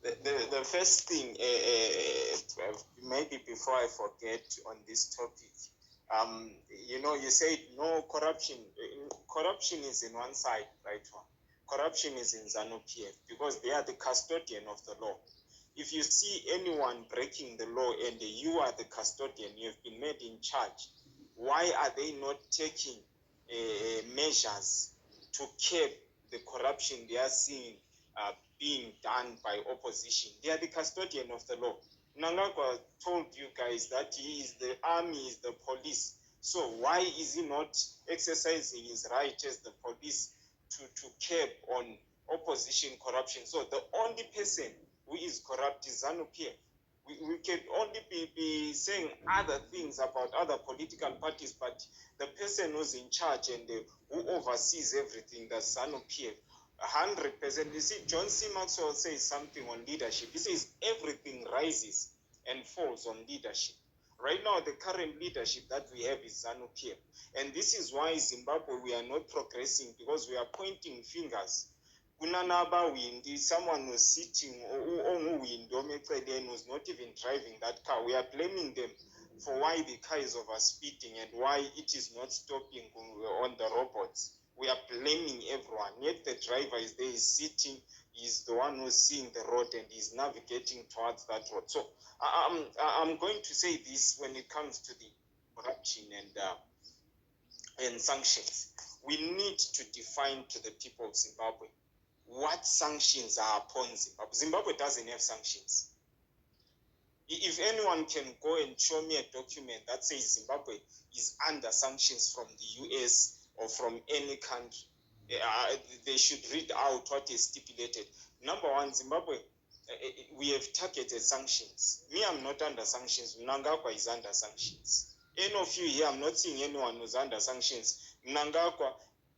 The first thing, maybe before I forget on this topic, you said no corruption. Corruption is in one side, right? Corruption is in Zanu PF because they are the custodian of the law. If you see anyone breaking the law and you are the custodian, you've been made in charge, why are they not taking measures to curb the corruption they are seeing being done by opposition? They are the custodian of the law. Nangagwa told you guys that he is the army, is the police. So why is he not exercising his right as the police to curb on opposition corruption? So the only person who is corrupt is Zanu PF. We can only be saying other things about other political parties, but the person who's in charge and who oversees everything, that's Zanu PF. 100%. You see, John C. Maxwell says something on leadership. He says everything rises and falls on leadership. Right now, the current leadership that we have is Zanu PF. And this is why Zimbabwe, we are not progressing, because we are pointing fingers. Kunanaba Windy, someone was sitting on window, who's not even driving that car. We are blaming them for why the car is over speeding and why it is not stopping on the robots. We are blaming everyone. Yet the driver is there, is sitting, is the one who's seeing the road and is navigating towards that road. So I'm going to say this when it comes to the corruption and sanctions. We need to define to the people of Zimbabwe what sanctions are upon Zimbabwe. Zimbabwe doesn't have sanctions. If anyone can go and show me a document that says Zimbabwe is under sanctions from the US or from any country, they should read out what is stipulated. Number one, Zimbabwe, we have targeted sanctions. Me, I'm not under sanctions. Mnangagwa is under sanctions. Any of you here, I'm not seeing anyone who's under sanctions. Mnangagwa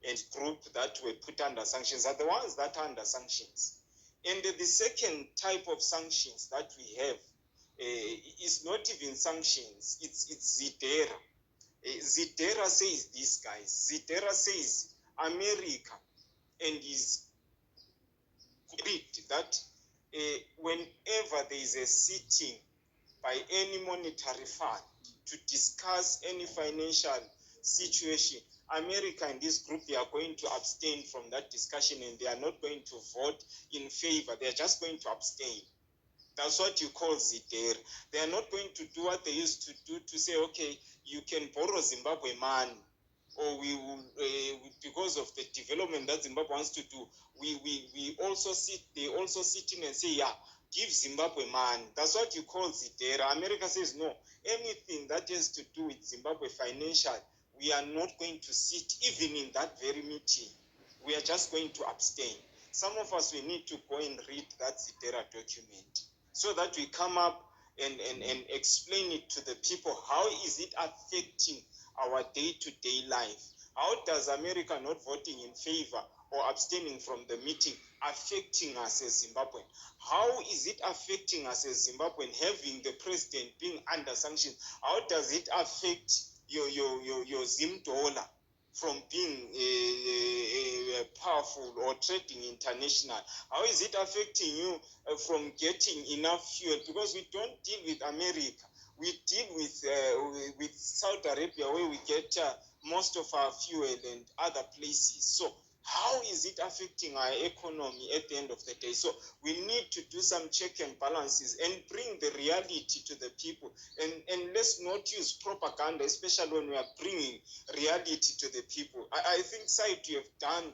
and group that were put under sanctions are the ones that are under sanctions. And the second type of sanctions that we have is not even sanctions, it's Zidera. Zidera says this, guys. Zidera says America and is agreed that whenever there is a sitting by any monetary fund to discuss any financial situation, America and this group, they are going to abstain from that discussion and they are not going to vote in favor. They are just going to abstain. That's what you call Zidera. They are not going to do what they used to do, to say, okay, you can borrow Zimbabwe money, or we will, because of the development that Zimbabwe wants to do, we also sit, they also sit in and say, yeah, give Zimbabwe money. That's what you call Zidera. America says, no, anything that has to do with Zimbabwe financial, we are not going to sit even in that very meeting. We are just going to abstain. Some of us, we need to go and read that Zidera document so that we come up and explain it to the people. How is it affecting our day-to-day life? How does America not voting in favor or abstaining from the meeting affecting us as Zimbabwean? How is it affecting us as Zimbabwean having the president being under sanctions? How does it affect your Zim dollar from being powerful or trading international? How is it affecting you from getting enough fuel? Because we don't deal with America. We deal with Saudi Arabia, where we get most of our fuel and other places. So how is it affecting our economy at the end of the day? So we need to do some check and balances and bring the reality to the people. And let's not use propaganda, especially when we are bringing reality to the people. I think, Said, you have done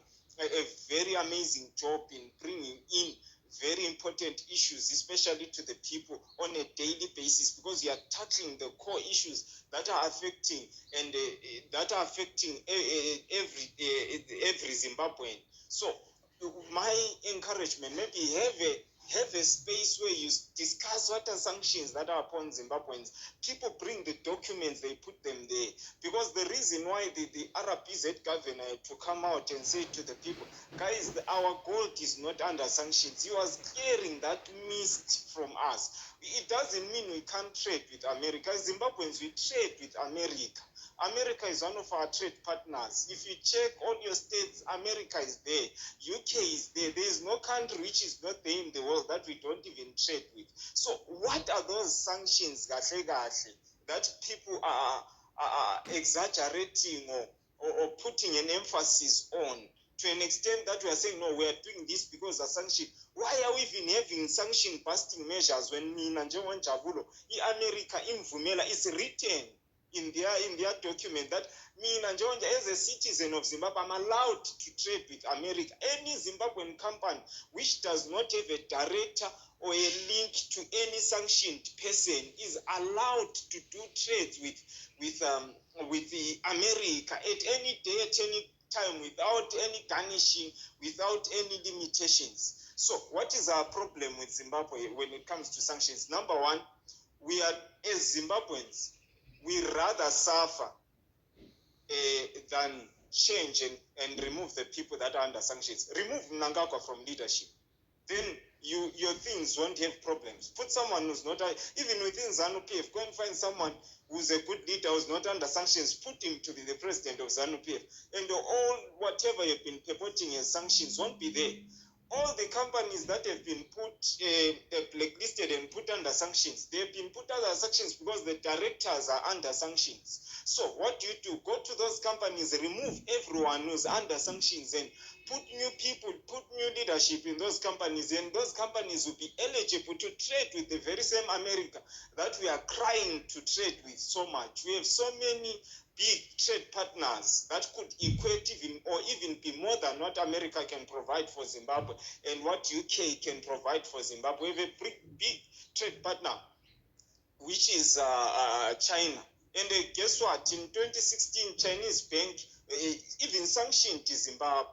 a very amazing job in bringing in very important issues, especially to the people on a daily basis, because you are tackling the core issues that are affecting and that are affecting every Zimbabwean. So my encouragement, maybe have a space where you discuss what are sanctions that are upon Zimbabweans. People bring the documents, they put them there. Because the reason why the RBZ governor had to come out and say to the people, guys, our gold is not under sanctions. He was clearing that mist from us. It doesn't mean we can't trade with America. Zimbabweans, we trade with America. America is one of our trade partners. If you check all your states, America is there, UK is there. There is no country which is not there in the world that we don't even trade with. So what are those sanctions that people are exaggerating or putting an emphasis on, to an extent that we are saying, no, we are doing this because of sanction? Why are we even having sanction busting measures when mina njengonjabulo i-America imvumela is written in their document that mina njengonja, as a citizen of Zimbabwe, I'm allowed to trade with America. Any Zimbabwean company which does not have a director or a link to any sanctioned person is allowed to do trades with the America at any day, at any time, without any garnishing, without any limitations. So what is our problem with Zimbabwe when it comes to sanctions? Number one, we are, as Zimbabweans, we rather suffer than change and remove the people that are under sanctions. Remove Mnangagwa from leadership, then your things won't have problems. Put someone who's not, even within Zanu PF, go and find someone who's a good leader, who's not under sanctions, put him to be the president of Zanu PF, and all whatever you've been purporting as sanctions won't be there. All the companies that have been blacklisted and put under sanctions, they have been put under sanctions because the directors are under sanctions. So what do? Go to those companies, remove everyone who's under sanctions, and put new people, put new leadership in those companies, and those companies will be eligible to trade with the very same America that we are crying to trade with so much. We have so many big trade partners that could equate even be more than what America can provide for Zimbabwe and what UK can provide for Zimbabwe. We have a big trade partner, which is China. And guess what? In 2016, Chinese bank even sanctioned Zimbabwe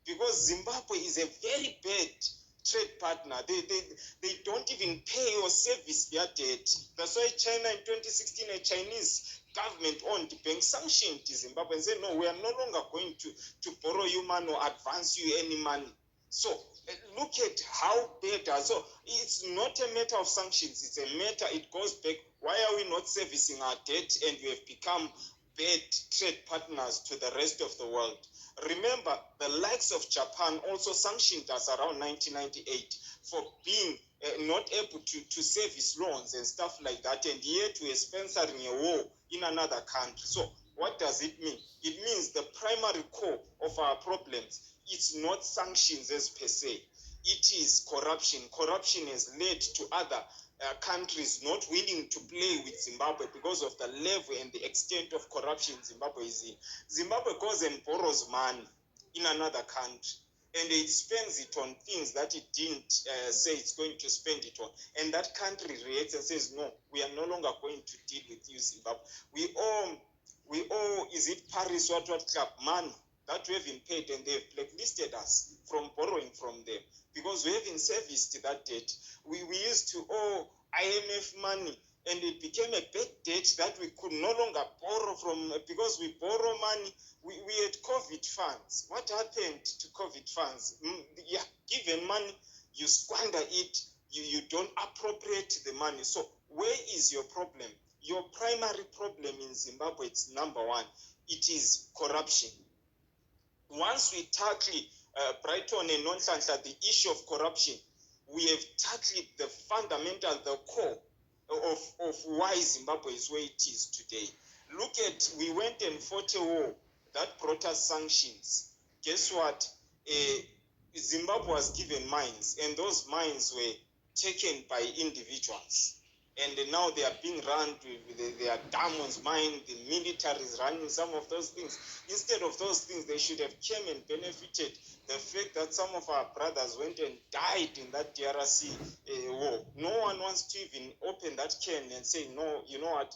because Zimbabwe is a very bad trade partner. They don't even pay or service their debt. That's why China in 2016, a Chinese government-owned bank sanctioned Zimbabwe and said, no, we are no longer going to borrow you money or advance you any money. So look at how bad. So it's not a matter of sanctions. It's a matter, it goes back, why are we not servicing our debt and we have become bad trade partners to the rest of the world? Remember, the likes of Japan also sanctioned us around 1998 for being not able to service loans and stuff like that, and yet we are sponsoring a war in another country. So what does it mean? It means the primary core of our problems, it's not sanctions as per se. It is corruption. Corruption has led to other countries not willing to play with Zimbabwe because of the level and the extent of corruption Zimbabwe is in. Zimbabwe goes and borrows money in another country, and it spends it on things that it didn't say it's going to spend it on. And that country reacts and says, no, we are no longer going to deal with you, Zimbabwe. We owe, is it Paris what club money that we have been paid, and they've blacklisted us from borrowing from them because we haven't serviced that debt. We used to owe IMF money, and it became a bad debt that we could no longer borrow from because we borrow money. We had COVID funds. What happened to COVID funds? Yeah, given money, you squander it, you don't appropriate the money. So where is your problem? Your primary problem in Zimbabwe, it's number one, it is corruption. Once we tackle Brighton and Nonhlanhla, the issue of corruption, we have tackled the fundamental, the core of why Zimbabwe is where it is today. Look at, we went and fought a war that brought us sanctions. Guess what? Zimbabwe was given mines, and those mines were taken by individuals. And now they are being run, they are diamonds mined, the military is running some of those things. Instead of those things, they should have came and benefited the fact that some of our brothers went and died in that DRC war. No one wants to even open that can and say, no, you know what,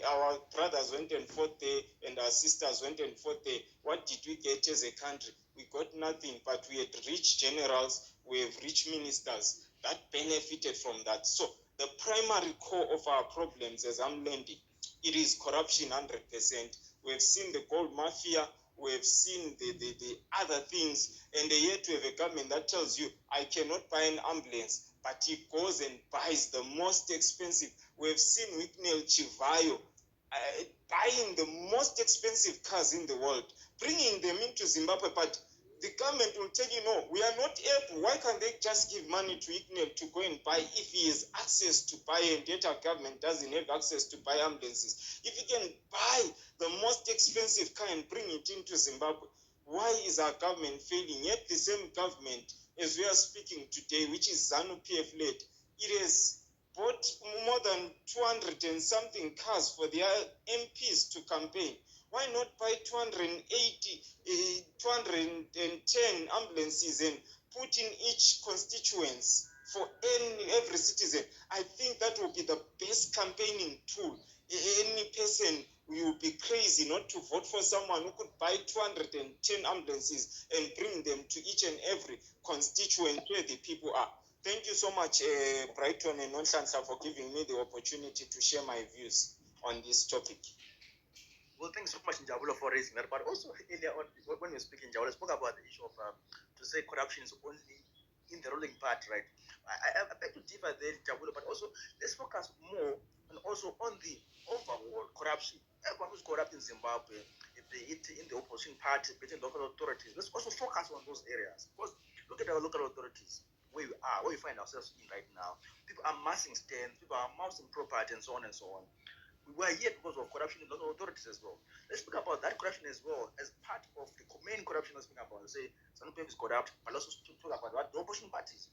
our brothers went and fought there and our sisters went and fought there. What did we get as a country? We got nothing, but we had rich generals, we have rich ministers that benefited from that. So the primary core of our problems, as I'm landing, it is corruption 100%. We have seen the gold mafia, we have seen the other things, and yet we have a government that tells you, I cannot buy an ambulance, but he goes and buys the most expensive. We have seen Whitney Chivayo buying the most expensive cars in the world, bringing them into Zimbabwe, but the government will tell you, no, we are not able. Why can't they just give money to Igneb to go and buy if he has access to buy, and yet our government doesn't have access to buy ambulances? If he can buy the most expensive car and bring it into Zimbabwe, why is our government failing? Yet the same government, as we are speaking today, which is Zanu PF led, it has bought more than 200 and something cars for their MPs to campaign. Why not buy 280, 210 ambulances and put in each constituency for every citizen? I think that will be the best campaigning tool. Any person will be crazy not to vote for someone who could buy 210 ambulances and bring them to each and every constituent where the people are. Thank you so much, Brighton and Nonhlanhla, for giving me the opportunity to share my views on this topic. Well, thanks so much, Njabulo, for raising that. But also, earlier on, when we were speaking, Njabulo spoke about the issue of, to say corruption is only in the ruling part, right? I beg to differ there, Njabulo, but also let's focus more and also on the overall corruption. Everyone who's corrupt in Zimbabwe, be it in the opposition party, be it in local authorities, let's also focus on those areas. Because look at our local authorities, where we are, where we find ourselves in right now. People are amassing stands, people are amassing property, and so on and so on. We are here because of corruption in local authorities as well. Let's speak about that corruption as well as part of the main corruption. Let's speak about, say, Zanu PF is corrupt, but also talk about what the opposition parties.